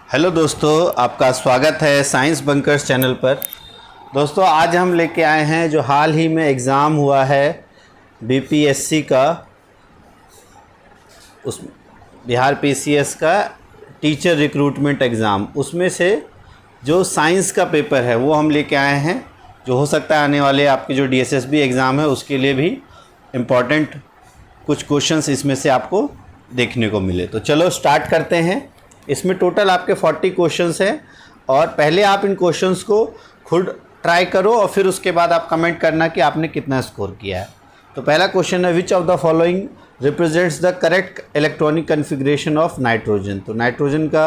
Hello दोस्तों, आपका स्वागत है साइंस बंकर्स चैनल पर। दोस्तों, आज हम लेके आए हैं जो हाल ही में एग्ज़ाम हुआ है बीपीएससी का, उस बिहार पीसीएस का टीचर रिक्रूटमेंट एग्ज़ाम, उसमें से जो साइंस का पेपर है वो हम लेके आए हैं। जो हो सकता है आने वाले आपके जो डीएसएसबी एग्ज़ाम है उसके लिए भी इम्पॉर्टेंट कुछ क्वेश्चंस इसमें से आपको देखने को मिले। तो चलो स्टार्ट करते हैं। इसमें टोटल आपके 40 क्वेश्चंस हैं और पहले आप इन क्वेश्चंस को खुद ट्राई करो और फिर उसके बाद आप कमेंट करना कि आपने कितना स्कोर किया है। तो पहला क्वेश्चन है, which of the following represents the correct electronic configuration of nitrogen. तो नाइट्रोजन का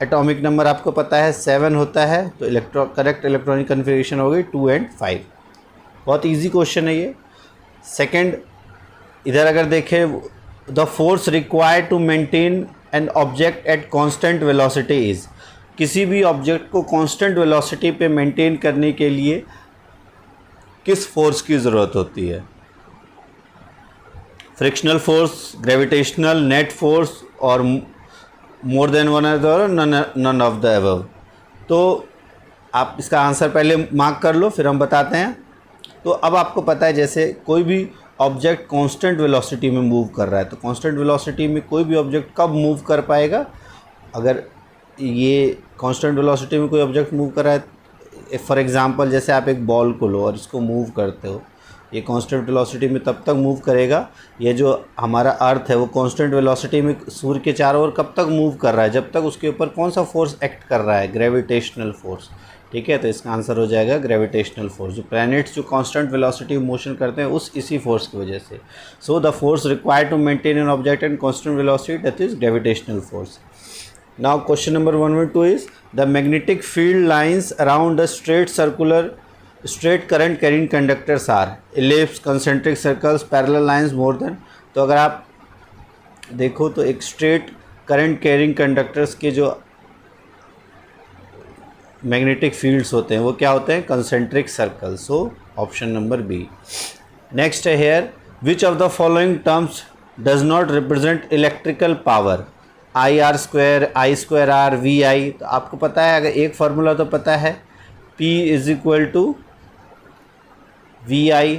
एटॉमिक नंबर आपको पता है 7 होता है, तो करेक्ट इलेक्ट्रॉनिक कन्फिग्रेशन हो गई 2 और 5। बहुत ईजी क्वेश्चन है ये। सेकेंड, इधर अगर देखें, the force required to maintain an object at constant velocity is. किसी भी ऑब्जेक्ट को कांस्टेंट वेलोसिटी पे मेंटेन करने के लिए किस फोर्स की ज़रूरत होती है? Frictional force, gravitational, net force और more than one other, none of the above. तो आप इसका आंसर पहले मार्क कर लो, फिर हम बताते हैं। तो अब आपको पता है, जैसे कोई भी ऑब्जेक्ट कांस्टेंट वेलोसिटी में मूव कर रहा है, तो कांस्टेंट वेलोसिटी में कोई भी ऑब्जेक्ट कब मूव कर पाएगा? अगर ये कांस्टेंट वेलोसिटी में कोई ऑब्जेक्ट मूव कर रहा है, फॉर एग्जांपल जैसे आप एक बॉल को लो और इसको मूव करते हो, ये कांस्टेंट वेलोसिटी में तब तक मूव करेगा। ये जो हमारा अर्थ है वो कांस्टेंट वेलोसिटी में सूर्य के चारों ओर कब तक मूव कर रहा है? जब तक उसके ऊपर कौन सा फोर्स एक्ट कर रहा है? Gravitational force. ठीक है, तो इसका आंसर हो जाएगा ग्रेविटेशनल फोर्स। जो प्लैनेट्स जो कांस्टेंट वेलोसिटी मोशन करते हैं उस इसी फोर्स की वजह से। So the force required to maintain an object and constant velocity, that is gravitational force. Now question number 112 is, the magnetic field lines around the straight current carrying conductors are ellipse, concentric circles, parallel lines, more than. तो अगर आप देखो तो एक straight current carrying conductors के जो magnetic fields होते हैं वो क्या होते हैं? Concentric circle. So option number B. Next है here, which of the following terms does not represent electrical power? I R square, I square R, V I. तो आपको पता है, अगर एक फार्मूला तो पता है, P is equal to V I,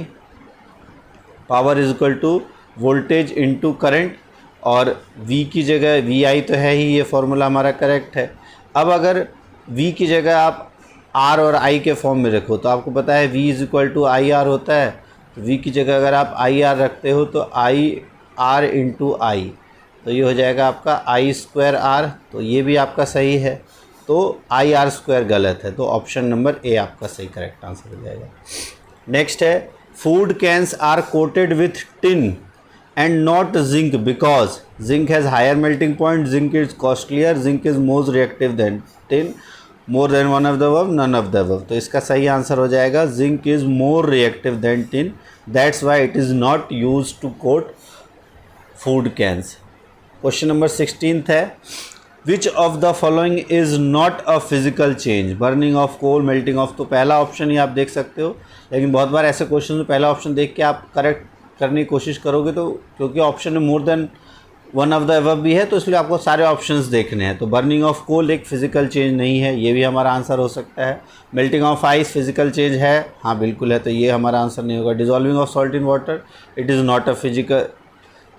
power is equal to voltage into current, और V की जगह वी आई तो है ही, ये फार्मूला हमारा करेक्ट है। अब अगर V की जगह आप R और I के फॉर्म में रखो तो आपको पता है V is equal to I R होता है। तो V की जगह अगर आप आई आर रखते हो तो आई आर इंटू आई, तो ये हो जाएगा आपका आई स्क्वायर आर। तो ये भी आपका सही है, तो आई आर स्क्वायर गलत है, तो ऑप्शन नंबर ए आपका सही करेक्ट आंसर हो जाएगा। नेक्स्ट है, food cans are coated with tin and not zinc because zinc has higher melting point, zinc is costlier, zinc is more reactive than tin, more than one of the above, none of the above। तो इसका सही answer हो जाएगा zinc is more reactive than tin, that's why it is not used to coat food cans। Question number 16 है, which of the following is not a physical change? Burning of coal, melting of. तो पहला option ही आप देख सकते हो, लेकिन बहुत बार ऐसे क्वेश्चन में पहला ऑप्शन देख के आप करेक्ट करने की कोशिश करोगे, तो क्योंकि ऑप्शन में मोर than one of the above भी है तो इसलिए आपको सारे ऑप्शंस देखने हैं। तो बर्निंग ऑफ कोल एक फिजिकल चेंज नहीं है, ये भी हमारा आंसर हो सकता है। Melting of ice physical change है, हाँ बिल्कुल है, तो ये हमारा आंसर नहीं होगा। Dissolving of salt in water, it is not a physical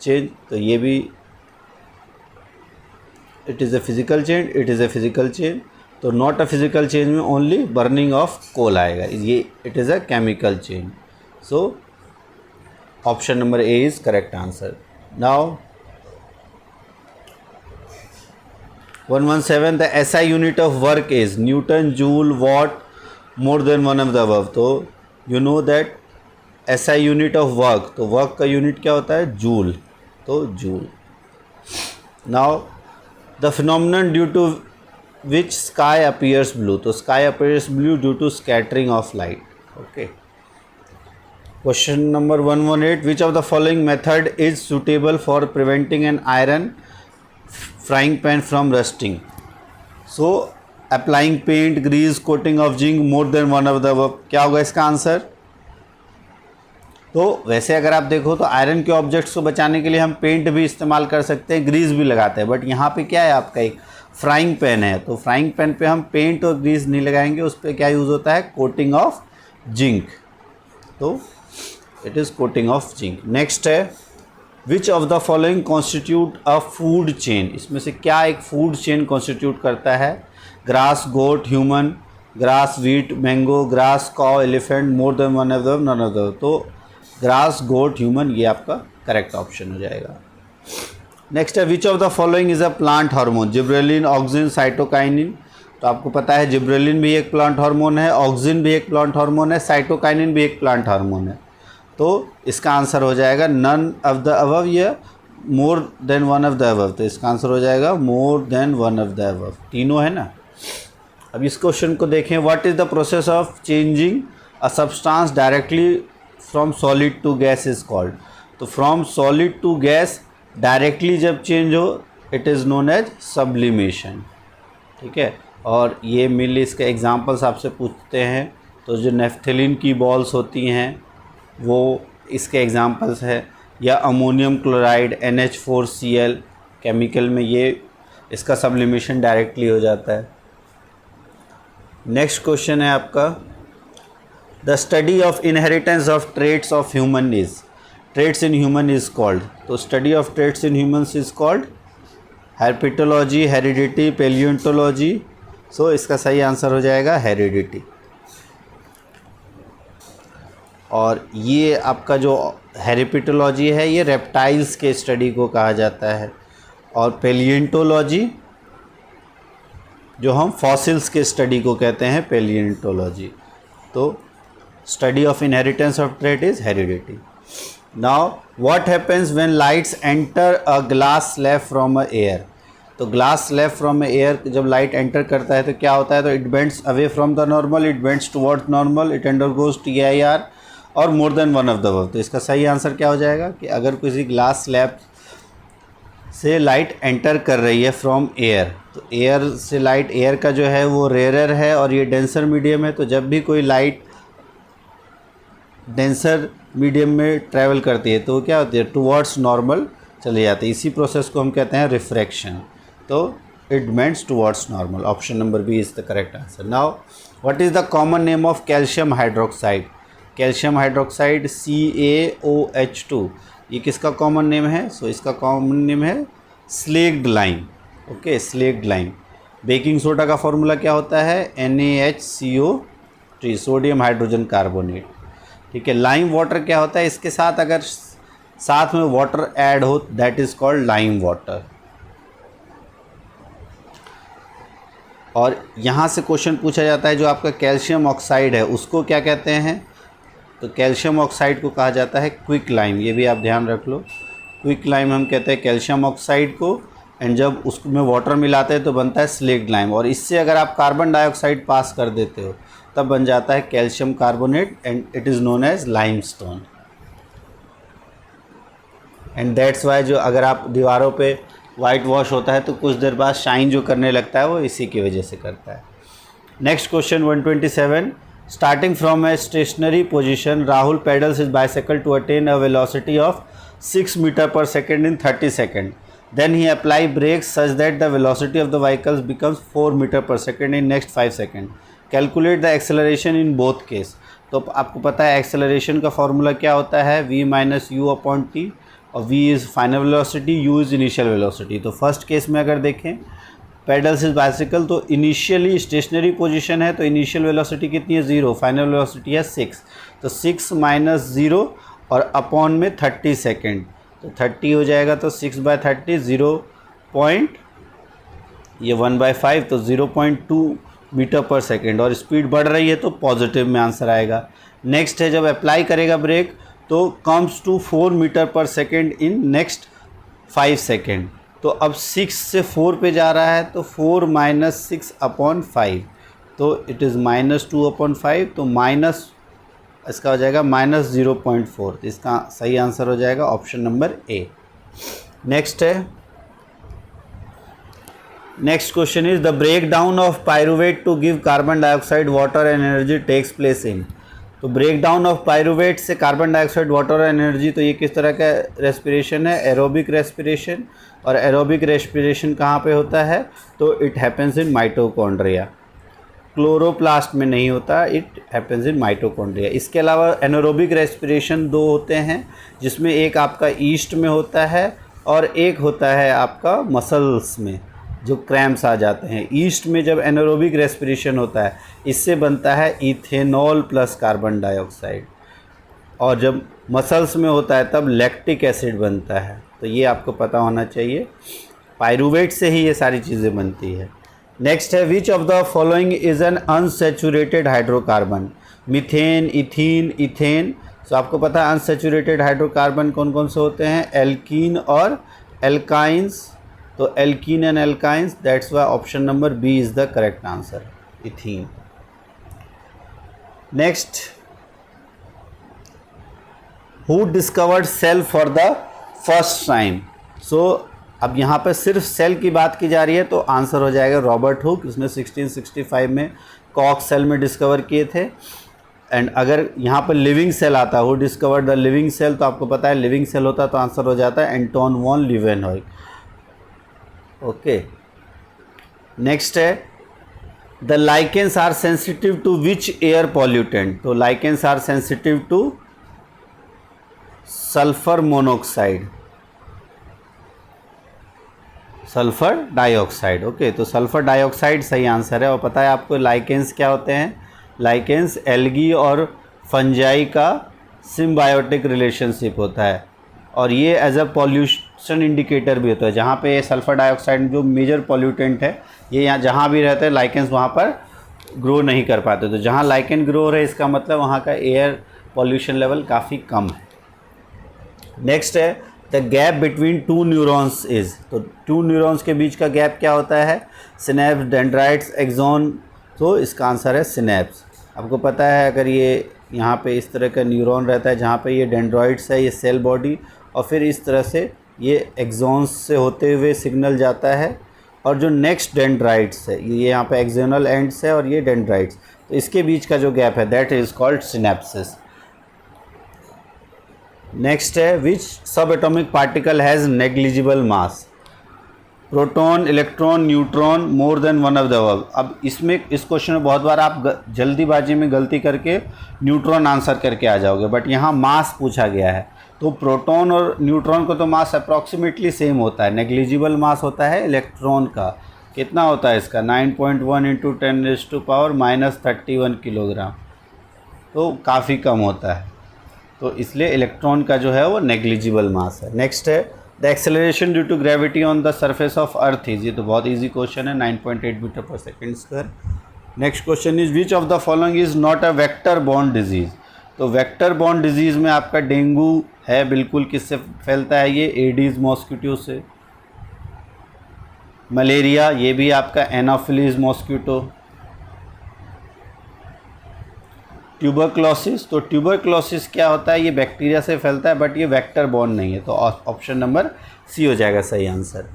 change, तो ये भी it is a physical change, it is a physical change. तो नॉट अ फिजिकल चेंज में ओनली बर्निंग ऑफ कोल आएगा, ये it is a chemical change. So option number A is correct answer. Now 117, the SI unit of work is Newton, Joule, Watt, more than one of the above। तो you know that SI unit of work, तो work का unit क्या होता है? Joule, तो Joule। Now the phenomenon due to which sky appears blue, तो sky appears blue due to scattering of light। Okay। Question number 118, which of the following method is suitable for preventing an iron frying pan from rusting? So applying paint, grease, coating of zinc, more than one of the above। क्या होगा इसका answer? तो वैसे अगर आप देखो तो iron के ऑब्जेक्ट्स को बचाने के लिए हम पेंट भी इस्तेमाल कर सकते हैं, ग्रीस भी लगाते हैं, बट यहाँ पे क्या है, आपका एक फ्राइंग पैन है तो फ्राइंग पैन पे हम पेंट और ग्रीस नहीं लगाएंगे, उस पर क्या यूज़ होता है, कोटिंग ऑफ जिंक, तो it is coating of zinc. Next है which of the following constitute a food chain, इसमें से क्या एक फूड चेन कॉन्स्टिट्यूट करता है, grass goat human, grass wheat mango, grass cow elephant, more than one of them none of them, तो grass goat human ये आपका correct option हो जाएगा। नेक्स्ट है which of the following is a plant hormone, gibberellin, auxin, cytokinin, तो आपको पता है जिब्रेलिन भी एक प्लांट हार्मोन है, ऑक्सिन भी एक प्लांट हार्मोन है, साइटोकाइनिन भी एक प्लांट हार्मोन है, तो इसका आंसर हो जाएगा नन ऑफ द अबव या more than one of the above, तो इसका आंसर हो जाएगा more than one of the above, तीनों है ना। अब इस क्वेश्चन को देखें, what is the process of changing a substance directly from solid to gas is called, तो from solid to gas directly जब चेंज हो it is known as sublimation, ठीक है। और ये मेनली इसके एग्जांपल्स आपसे पूछते हैं, तो जो नेफ्थलीन की बॉल्स होती हैं वो इसके एग्जांपल्स है, या अमोनियम क्लोराइड NH4Cl केमिकल में ये इसका सब्लिमेशन डायरेक्टली हो जाता है। नेक्स्ट क्वेश्चन है आपका, the study of inheritance of traits of human is, traits in human is called, तो study of traits in humans is called herpetology, heredity, paleontology, so इसका सही आंसर हो जाएगा हेरिडिटी। और ये आपका जो हेरिपिटोलॉजी है ये रेप्टाइल्स के स्टडी को कहा जाता है, और पेलियोंटोलॉजी जो हम फॉसिल्स के स्टडी को कहते हैं पेलियोंटोलॉजी, तो study of inheritance of trait is heredity. Now what happens when lights enter a glass slab from a air, तो ग्लास स्लैब फ्रॉम एयर जब लाइट एंटर करता है तो क्या होता है, तो it bends away from the normal, it bends towards normal, it undergoes TIR और more than one of the above, तो इसका सही आंसर क्या हो जाएगा कि अगर किसी ग्लास स्लैब से लाइट एंटर कर रही है फ्रॉम एयर, तो एयर से लाइट, एयर का जो है वो रेयर है और ये डेंसर मीडियम है, तो जब भी कोई लाइट डेंसर मीडियम में ट्रैवल करती है तो क्या होती है, टुवर्ड्स नॉर्मल चले जाते हैं, इसी प्रोसेस को हम कहते हैं रिफ्रैक्शन, तो it bends towards normal, option number B is the correct answer. Now what is the common name of calcium hydroxide, calcium hydroxide CaOH2, ये किसका कॉमन नेम है, सो इसका कॉमन नेम है slaked lime, okay, slaked lime. Baking soda का formula क्या होता है, NaHCO3, सोडियम हाइड्रोजन कार्बोनेट, ठीक है। लाइम वाटर क्या होता है, इसके साथ अगर साथ में वाटर ऐड हो that is called lime water. और यहाँ से क्वेश्चन पूछा जाता है जो आपका कैल्शियम ऑक्साइड है उसको क्या कहते हैं, तो कैल्शियम ऑक्साइड को कहा जाता है क्विक लाइम, ये भी आप ध्यान रख लो, क्विक लाइम हम कहते हैं कैल्शियम ऑक्साइड को, एंड जब उसमें वाटर मिलाते हैं तो बनता है स्लेक्ड लाइम, और इससे अगर आप कार्बन डाइऑक्साइड पास कर देते हो तब बन जाता है calcium carbonate and it is known as limestone. And that's why जो अगर आप दीवारों पे वाइट वॉश होता है तो कुछ देर बाद शाइन जो करने लगता है वो इसी की वजह से करता है। Next question 127, starting from a stationary position Rahul pedals is bicycle to attain a velocity of 6 metre पर second in 30 second, then he apply brakes such that the velocity of the vehicles becomes 4 metre पर second in next 5 second, calculate the acceleration in both case, तो आपको पता है acceleration का formula क्या होता है, v-u/t, और v is final velocity, u is initial velocity. तो फर्स्ट केस में अगर देखें पेडल्स इज बाइसिकल, तो इनिशियली स्टेशनरी पोजीशन है तो इनिशियल वेलोसिटी कितनी है 0, फाइनल वेलोसिटी है 6, तो 6 - 0 और अपॉन में 30 सेकेंड, तो 30 हो जाएगा, तो 6/30 ये 1/5, तो 0.2 मीटर पर सेकेंड, और स्पीड बढ़ रही है तो पॉजिटिव में आंसर आएगा। नेक्स्ट है जब अप्लाई करेगा ब्रेक तो कम्स टू 4 मीटर पर सेकेंड इन नेक्स्ट 5 सेकेंड, तो अब 6 से 4 पे जा रहा है तो 4 - 6/5, तो इट इज़ -2/5, तो माइनस इसका हो जाएगा -0.4, तो इसका सही आंसर हो जाएगा ऑप्शन नंबर ए। नेक्स्ट है, next question is the break down of pyruvate to give carbon dioxide water and energy takes place in, तो ब्रेक डाउन ऑफ पायरुवेट से कार्बन डाइऑक्साइड, वाटर और एनर्जी, तो ये किस तरह का रेस्पिरेशन है? Aerobic respiration. और एरोबिक रेस्पिरेशन कहाँ पे होता है? तो it happens in mitochondria, chloroplast में नहीं होता, इट हैपेंस इन माइटोकॉन्ड्रिया। इसके अलावा एनारोबिक रेस्पिरेशन दो होते हैं, जिसमें एक आपका ईस्ट में होता है और एक होता है आपका मसल्स में, जो क्रैम्प्स आ जाते हैं। ईस्ट में जब एनारोबिक रेस्पिरेशन होता है, इससे बनता है इथेनॉल प्लस कार्बन डाइऑक्साइड, और जब मसल्स में होता है तब लैक्टिक एसिड बनता है। तो ये आपको पता होना चाहिए, पायरुवेट से ही ये सारी चीज़ें बनती है। नेक्स्ट है, which of the following is an unsaturated hydrocarbon? Methane, ethene, ethane. तो आपको पता है अनसेचुरेटेड हाइड्रोकार्बन कौन कौन से होते हैं? एल्कीन और एल्काइंस। तो alkene and alkynes, that's why option number B is the correct answer, ethene. Next, who discovered cell for the first time? So अब यहाँ पर सिर्फ सेल की बात की जा रही है, तो आंसर हो जाएगा रॉबर्ट हुक। इसने 1665 में कॉक सेल में डिस्कवर किए थे। एंड अगर यहाँ पर लिविंग सेल आता है, who discovered the living cell, तो आपको पता है लिविंग सेल होता है, तो आंसर हो जाता है Anton van Leeuwenhoek. Okay, next है, the lichens are sensitive to which air pollutant? तो lichens are sensitive to sulphur monoxide, sulphur dioxide. Okay, तो सल्फर डाइऑक्साइड सही आंसर है। और पता है आपको लाइकेंस क्या होते हैं? लाइकेंस एल्गी और फंजाई का सिम्बायोटिक रिलेशनशिप होता है, और ये एज अ पॉल्यूशन इंडिकेटर भी होता है। जहाँ पे सल्फर डाइऑक्साइड जो मेजर पॉल्यूटेंट है, ये यहाँ जहाँ भी रहते हैं लाइकेंस वहाँ पर ग्रो नहीं कर पाते। तो जहाँ लाइकेन ग्रो हो रहा है, इसका मतलब वहाँ का एयर पॉल्यूशन लेवल काफ़ी कम है। नेक्स्ट है, the gap between two neurons is? तो टू न्यूरॉन्स के बीच का गैप क्या होता है? Synapse, dendrites, axon. तो इसका आंसर है सिनेप्स। आपको पता है अगर ये यहाँ पे इस तरह का न्यूरॉन रहता है, जहाँ पे ये डेंड्रॉइड्स है, ये सेल बॉडी, और फिर इस तरह से ये एक्सॉन्स से होते हुए सिग्नल जाता है, और जो नेक्स्ट डेंड्राइट्स है, ये यहाँ पे एक्सोनल एंड्स है और ये डेंड्राइट्स, तो इसके बीच का जो गैप है that is called synapses. Next है, विच सब atomic particle has negligible mass? Proton, electron, neutron, more than one of the above. अब इसमें इस क्वेश्चन में बहुत बार आप जल्दीबाजी में गलती करके न्यूट्रॉन आंसर करके आ जाओगे, बट यहाँ मास पूछा गया है। तो प्रोटॉन और न्यूट्रॉन को तो मास अप्रॉक्सीमेटली सेम होता है, नेग्लिजिबल मास होता है इलेक्ट्रॉन का। कितना होता है इसका? 9.1 इंटू 10⁻³ किलोग्राम, तो काफ़ी कम होता है। तो इसलिए इलेक्ट्रॉन का जो है वो नेग्लिजिबल मास है। नेक्स्ट है, the acceleration due to gravity on the surface of earth is? ये तो बहुत इजी क्वेश्चन है, 9.8 मीटर पर second square. Next question is, which of the following is not a vector borne disease? तो vector borne disease में आपका dengue है, बिल्कुल। किससे फैलता है ये? एडीज मॉस्किटो से। मलेरिया, ये भी आपका एनोफिलीज मॉस्किटो। ट्यूबरक्लोसिस, तो ट्यूबरक्लोसिस क्या होता है? ये बैक्टीरिया से फैलता है, बट ये वेक्टर बॉर्न नहीं है, तो ऑप्शन नंबर सी हो जाएगा सही आंसर।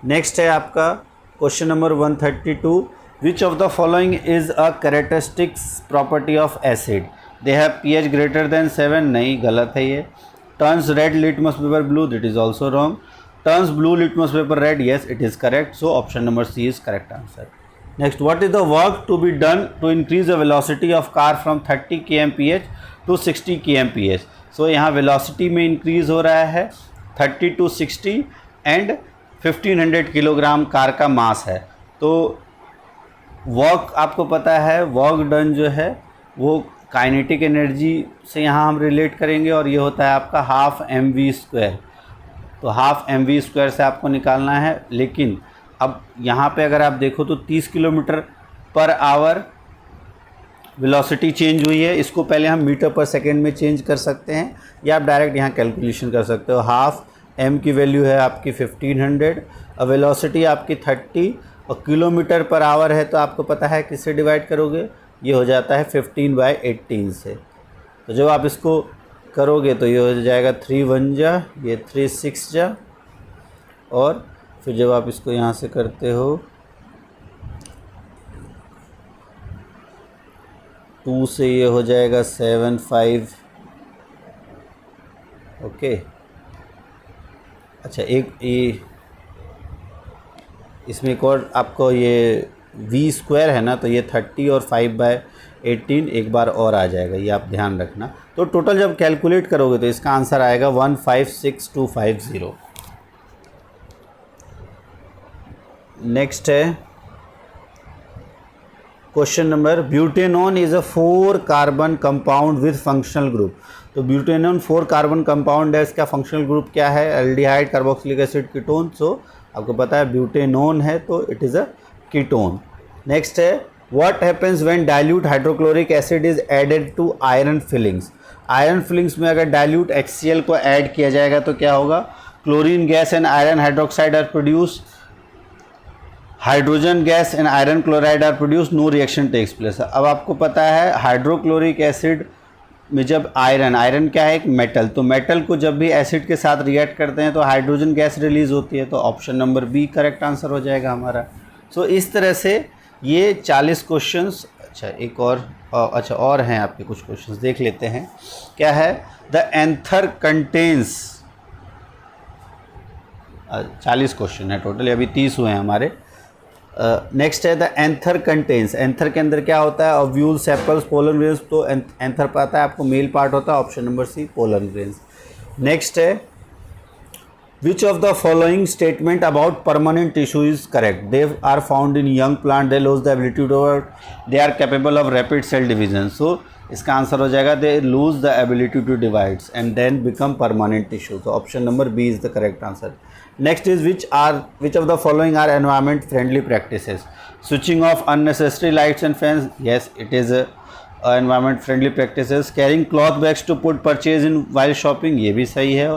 नेक्स्ट है आपका question number 132, which of the following is a characteristics property of acid? They have pH greater than 7, नहीं, गलत है ये। Turns red litmus paper blue, that is also wrong. Turns blue litmus paper red, yes it is correct, so option number C is correct answer. Next, what is the work to be done to increase the velocity of car from 30 kmph to 60 kmph? So यहाँ velocity में increase हो रहा है 30 to 60 and 1500 kilogram car का मास है। तो work आपको पता है, वर्क डन जो है वो काइनेटिक एनर्जी से यहाँ हम रिलेट करेंगे, और ये होता है आपका हाफ mv²। तो हाफ mv² से आपको निकालना है, लेकिन अब यहाँ पे अगर आप देखो तो 30 kilometre per hour velocity change हुई है। इसको पहले हम मीटर पर सेकेंड में चेंज कर सकते हैं, या आप डायरेक्ट यहाँ कैलकुलेशन कर सकते हो। हाफ m की वैल्यू है आपकी 1500, और वेलोसिटी आपकी 30, और किलोमीटर पर आवर है, तो आपको पता है किससे डिवाइड करोगे? ये हो जाता है 15/18 से। तो जब आप इसको करोगे तो ये हो जाएगा 3 1 जा, ये 3 6 जा, और फिर जब आप इसको यहाँ से करते हो 2 से ये हो जाएगा 7 5। ओके, अच्छा एक ये इसमें एक और आपको ये v स्क्वायर है ना, तो ये 30 और 5/18 एक बार और आ जाएगा, ये आप ध्यान रखना। तो टोटल जब कैलकुलेट करोगे तो इसका आंसर आएगा 156250। नेक्स्ट है question number, butanone is a 4 carbon compound with functional group. तो ब्यूटेनॉन 4 कार्बन कंपाउंड है, इसका फंक्शनल ग्रुप क्या है? Aldehyde, carboxylic acid, ketone. So आपको पता है ब्यूटेनॉन है तो it is a ketone. Next है, what happens when dilute hydrochloric acid is added to iron filings. Iron filings में अगर डाइल्यूट HCl को ऐड किया जाएगा तो क्या होगा? Chlorine gas and iron hydroxide are produce, hydrogen gas and iron chloride are produce, no reaction takes place. अब आपको पता है हाइड्रोक्लोरिक एसिड में जब आयरन क्या है? एक मेटल, तो मेटल को जब भी एसिड के साथ रिएक्ट करते हैं तो हाइड्रोजन गैस रिलीज होती है, तो option number B correct answer हो जाएगा हमारा। सो इस तरह से ये 40 क्वेश्चंस। अच्छा एक और हैं आपके कुछ क्वेश्चंस, देख लेते हैं क्या है। द एंथर कंटेन्स, 40 क्वेश्चन है टोटल, अभी 30 हुए हैं हमारे। नेक्स्ट है द एंथर कंटेन्स, एंथर के अंदर क्या होता है? Ovule, sepals, pollen grains. तो एंथर पता है आपको मेल पार्ट होता है, option number C pollen grains. Next है, which of the following statement about permanent tissue is correct? They are found in young plant, they lose the ability to work, they are capable of rapid cell division. So इसका answer हो जाएगा they lose the ability to divides and then become permanent tissue. तो option number B is the correct answer. Next is which of the following are environment friendly practices? Switching off unnecessary lights and fans, yes it is a environment friendly practices. Carrying cloth bags to put purchase in while shopping, ये भी सही है।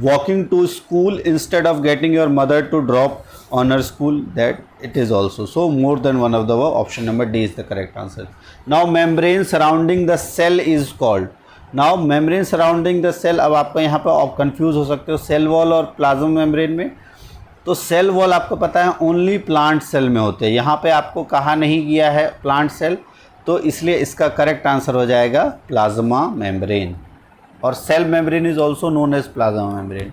Walking to school instead of getting your mother to drop on her school, that it is also. So more than one of the above, option number D is the correct answer. Now membrane surrounding the cell is called, now membrane surrounding the cell. अब आपको यहाँ पर आप confuse हो सकते हो cell wall और plasma membrane में। तो सेल वॉल आपको पता है ओनली प्लांट सेल में होते हैं, यहाँ पे आपको कहा नहीं गया है प्लांट सेल, तो इसलिए इसका करेक्ट आंसर हो जाएगा प्लाज्मा मेम्ब्रेन। और cell membrane is also known as plasma membrane.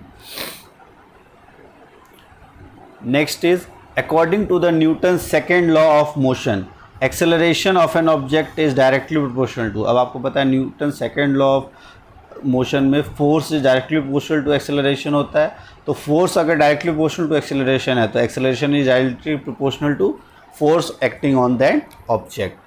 Next is according to the Newton second law of motion, acceleration of an object is directly proportional to. अब आपको पता है Newton second law of motion में force is directly proportional to acceleration होता है। तो force अगर directly proportional to acceleration है तो acceleration is directly proportional to force acting on that object.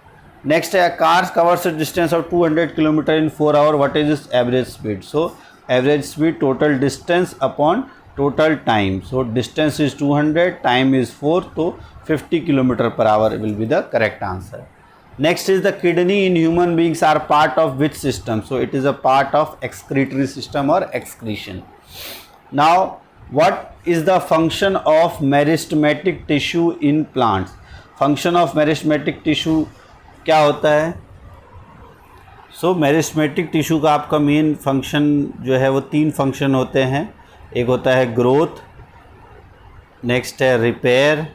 Next है, cars covers a distance of 200 kilometre in 4 hour, what is its average speed? So average speed total distance upon total time. So distance is 200, time is 4, so 50 km/h will be the correct answer. Next is the kidney in human beings are part of which system? So it is a part of excretory system or excretion. Now what is the function of meristematic tissue in plants? Function of meristematic tissue क्या होता है? सो meristematic tissue का आपका main function जो है वो 3 function होते हैं। एक होता है ग्रोथ, नेक्स्ट है रिपेयर,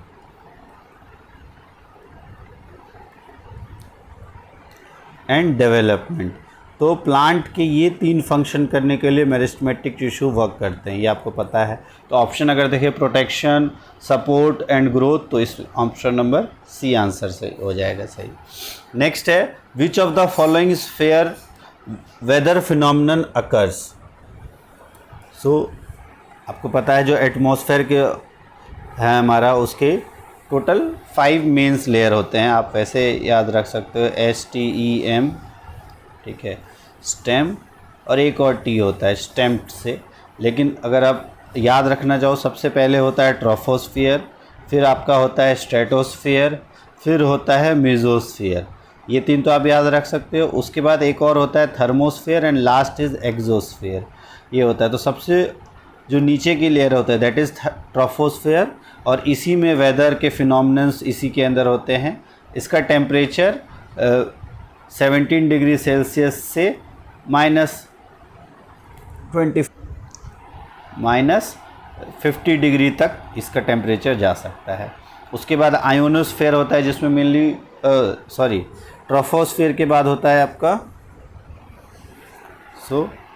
एंड डेवलपमेंट। तो प्लांट के ये 3 फंक्शन करने के लिए मेरिस्टेमेटिक टिश्यू वर्क करते हैं, ये आपको पता है। तो ऑप्शन अगर देखें प्रोटेक्शन, सपोर्ट एंड ग्रोथ, तो इस ऑप्शन नंबर सी आंसर से हो जाएगा सही। नेक्स्ट है, which of the following is fair weather phenomenon occurs? So आपको पता है जो एटमॉस्फेयर के है हमारा, उसके टोटल 5 मेंस लेयर होते हैं, आप वैसे याद रख सकते हो STEM, ठीक है, स्टेम, और एक और T होता है स्टेम्ड से। लेकिन अगर आप याद रखना चाहो, सबसे पहले होता है ट्रोफोस्फियर, फिर आपका होता है स्ट्रेटोस्फियर, फिर होता है मेसोस्फियर। ये 3 तो आप याद रख सकते हो। उसके बाद एक और होता है thermosphere and last is exosphere, ये होता है। तो सबसे जो नीचे की लेयर होता है दैट इज़ ट्रोफोस्फियर, और इसी में वेदर के फिनोमिनन्स इसी के अंदर होते हैं। इसका टेम्परेचर 17 डिग्री सेल्सियस से -50 डिग्री तक इसका टेम्परेचर जा सकता है। उसके बाद आयोनोस्फेयर होता है जिसमें मेनली ट्रोपोस्फेयर के बाद होता है आपका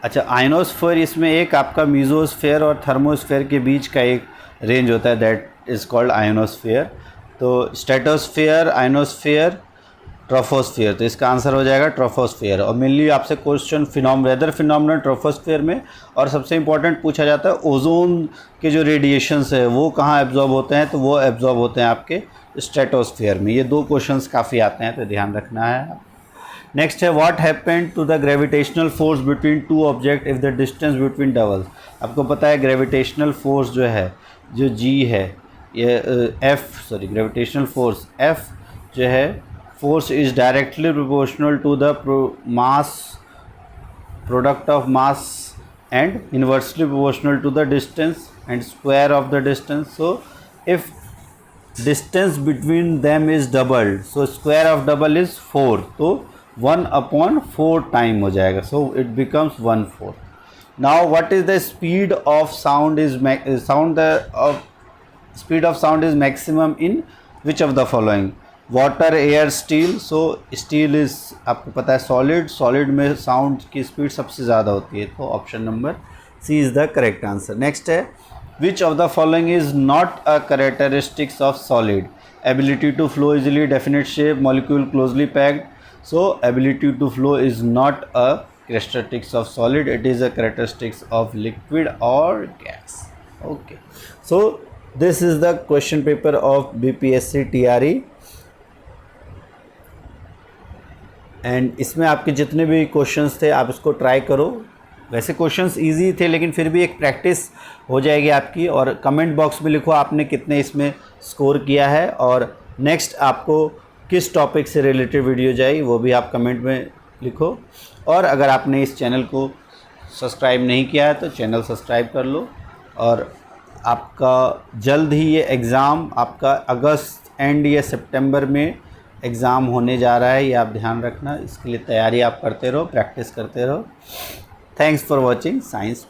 अच्छा आयोनोस्फेयर, इसमें एक आपका मीजोस्फेयर और थर्मोस्फेयर के बीच का एक रेंज होता है, दैट इज़ कॉल्ड आयोनोस्फेयर। तो स्ट्रेटोस्फेयर, आयोनोस्फेयर, ट्रोपोस्फेयर, तो इसका आंसर हो जाएगा ट्रोपोस्फेयर। और मेनली आपसे क्वेश्चन वेदर फिनोमिना ट्रोपोस्फेयर में, और सबसे इंपॉर्टेंट पूछा जाता है ओजोन के जो रेडिएशंस है वो कहाँ एब्जॉर्ब होते हैं, तो वो एब्जॉर्ब होते हैं आपके स्ट्रेटोस्फेयर में। ये दो क्वेश्चंस काफ़ी आते हैं तो ध्यान रखना है। नेक्स्ट है what happened to the gravitational force between two object if the distance between doubles. आपको पता है ग्रेविटेशनल फोर्स जो है, जो जी है, ये ग्रेविटेशनल फोर्स एफ जो है, force is directly proportional to the product of mass and inversely proportional to the distance and square of the distance. So if distance between them is doubled, so square of double is 4, तो 1/4 time हो जाएगा, so it becomes 1/4. Now what is the speed of sound speed of sound is maximum in which of the following? Water, air, steel. So steel is आपको पता है solid में sound की speed सबसे ज़्यादा होती है, तो option number C is the correct answer. Next है which of the following is not a characteristics of solid? Ability to flow easily, definite shape, molecule closely packed. So ability to flow is not a characteristics of solid, it is a characteristics of liquid और gas. Okay, so this is the question paper of BPSC TRE and इसमें आपके जितने भी questions थे आप इसको try करो। वैसे क्वेश्चंस इजी थे लेकिन फिर भी एक प्रैक्टिस हो जाएगी आपकी। और कमेंट बॉक्स में लिखो आपने कितने इसमें स्कोर किया है, और नेक्स्ट आपको किस टॉपिक से रिलेटेड वीडियो चाहिए वो भी आप कमेंट में लिखो। और अगर आपने इस चैनल को सब्सक्राइब नहीं किया है तो चैनल सब्सक्राइब कर लो। और आपका जल्द ही ये एग्ज़ाम आपका अगस्त एंड या सितंबर में एग्ज़ाम होने जा रहा है, ये आप ध्यान रखना। इसके लिए तैयारी आप करते रहो, प्रैक्टिस करते रहो। Thanks for watching science.